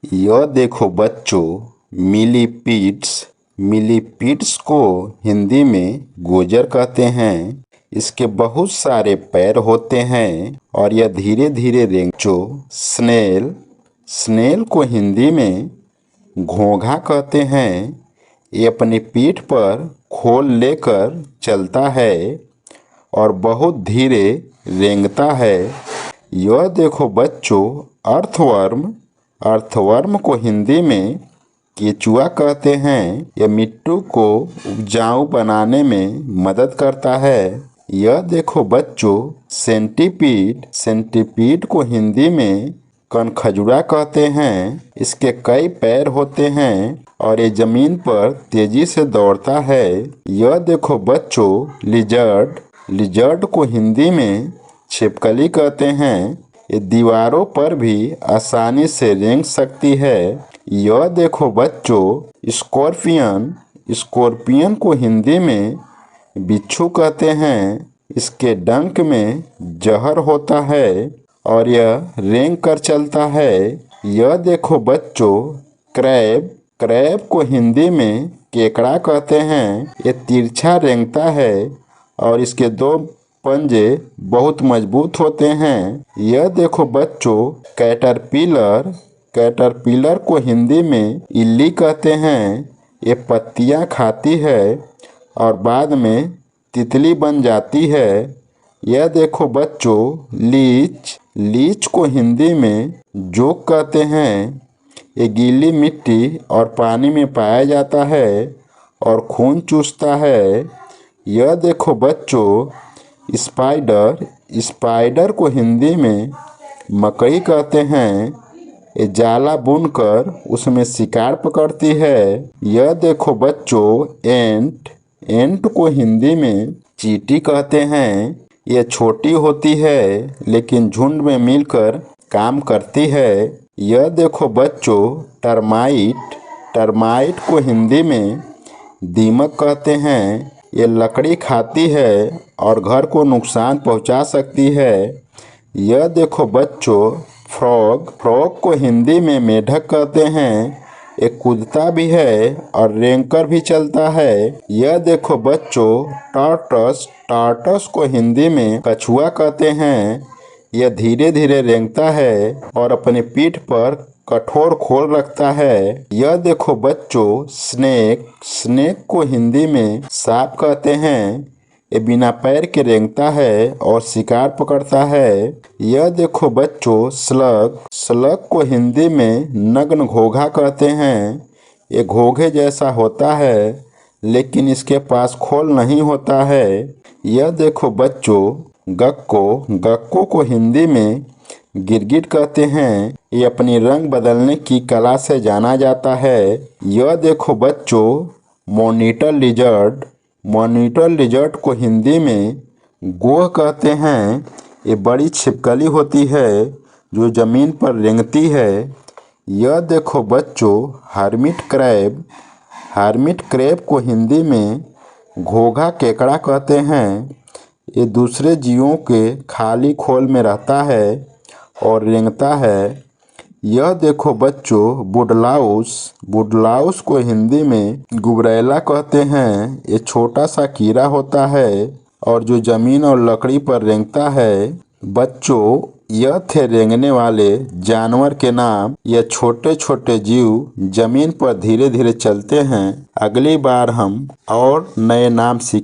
यह देखो बच्चों मिलीपीड्स। मिलीपीड्स को हिंदी में गोजर कहते हैं। इसके बहुत सारे पैर होते हैं और यह धीरे धीरे रेंगचो। स्नेल। स्नेल को हिंदी में घोंघा कहते हैं। ये अपनी पीठ पर खोल लेकर चलता है और बहुत धीरे रेंगता है। यह देखो बच्चों अर्थवर्म। अर्थवर्म को हिंदी में केचुआ कहते हैं। यह मिट्टी को उपजाऊ बनाने में मदद करता है। यह देखो बच्चों सेंटीपीड। सेंटीपीड को हिंदी में कनखजुरा कहते हैं। इसके कई पैर होते हैं और ये जमीन पर तेजी से दौड़ता है। यह देखो बच्चों लिजर्ड। लिजर्ड को हिंदी में छिपकली कहते हैं। ये दीवारों पर भी आसानी से रेंग सकती है। यह देखो बच्चों स्कॉर्पियन। स्कॉर्पियन को हिंदी में बिच्छू कहते हैं। इसके डंक में जहर होता है और यह रेंग कर चलता है। यह देखो बच्चों क्रैब। क्रैब को हिंदी में केकड़ा कहते हैं। ये तिरछा रेंगता है और इसके दो पंजे बहुत मजबूत होते हैं। यह देखो बच्चों कैटरपिलर। कैटरपिलर को हिंदी में इल्ली कहते हैं। ये पत्तियां खाती है और बाद में तितली बन जाती है। यह देखो बच्चों लीच। लीच को हिंदी में जोक कहते हैं। ये गीली मिट्टी और पानी में पाया जाता है और खून चूसता है। यह देखो बच्चों स्पाइडर। स्पाइडर को हिंदी में मकड़ी कहते हैं। ये जाला बुनकर उसमें शिकार पकड़ती है। यह देखो बच्चों एंट। एंट को हिंदी में चींटी कहते हैं। ये छोटी होती है लेकिन झुंड में मिलकर काम करती है। यह देखो बच्चों टर्माइट। टर्माइट को हिंदी में दीमक कहते हैं। ये लकड़ी खाती है और घर को नुकसान पहुंचा सकती है। यह देखो बच्चों फ्रॉग। फ्रॉग को हिंदी में मेढक कहते हैं। ये कूदता भी है और रेंगकर भी चलता है। यह देखो बच्चों टॉर्टस। टॉर्टस को हिंदी में कछुआ कहते हैं। यह धीरे धीरे रेंगता है और अपनी पीठ पर कठोर खोल रखता है। यह देखो बच्चों स्नेक। स्नेक को हिंदी में सांप कहते हैं। ये बिना पैर के रेंगता है और शिकार पकड़ता है। यह देखो बच्चों स्लग। स्लग को हिंदी में नग्न घोंघा कहते हैं। ये घोंघे जैसा होता है लेकिन इसके पास खोल नहीं होता है। यह देखो बच्चों गक्को। गक्को को हिंदी में गिरगिट कहते हैं। ये अपनी रंग बदलने की कला से जाना जाता है। यह देखो बच्चों मॉनिटर लिजर्ड। मॉनिटर लिजर्ड को हिंदी में गोह कहते हैं। ये बड़ी छिपकली होती है जो जमीन पर रेंगती है। यह देखो बच्चों हर्मिट क्रैब। हर्मिट क्रैब को हिंदी में घोंघा केकड़ा कहते हैं। ये दूसरे जीवों के खाली खोल में रहता है और रेंगता है। यह देखो बच्चों वुडलाउस। वुडलाउस को हिंदी में गुबरैला कहते हैं। ये छोटा सा कीड़ा होता है और जो जमीन और लकड़ी पर रेंगता है। बच्चों यह थे रेंगने वाले जानवर के नाम। यह छोटे छोटे जीव जमीन पर धीरे धीरे चलते हैं। अगली बार हम और नए नाम सीखें।